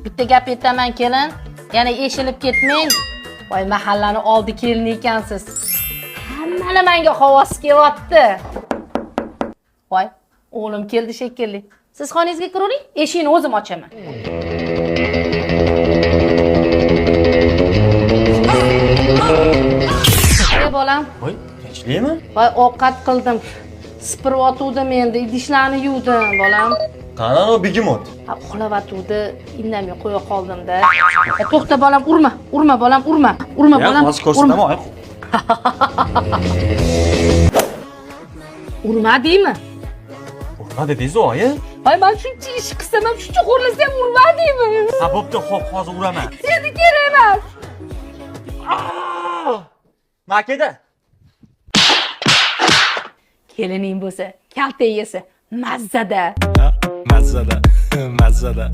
Bitta gap aytaman kelin. Yana eshilib ketmang. Voy mahallani oldi kelin ekansiz. Hammani menga havas kelyapti. Voy, o'g'lim keldi shekilli. Siz xonangizga kiravering, eshikni o'zim ochaman. Ey bolam. Voy, tinchlikmi? Voy, ovqat qildim. Sipirib otuvdim endi, idishlarni yuvdim bolam. Qani o begemot? Ha, uxlavatuvdi, indamay qo'ya qoldim-da. To'xta bolam, urma bolam, urma bolam. Hozir ko'rsataman. Urma deymi? Urma dedingiz oyi? Voy, men shuncha ish qilsam ham, shuncha xo'rlasam urma deymi? Ha, bo'pti, xo'p, hozir uraman. Endi kerak emas. Makeda. Kelining bo'lsa, kalta yesa, mazzada. Mazzada.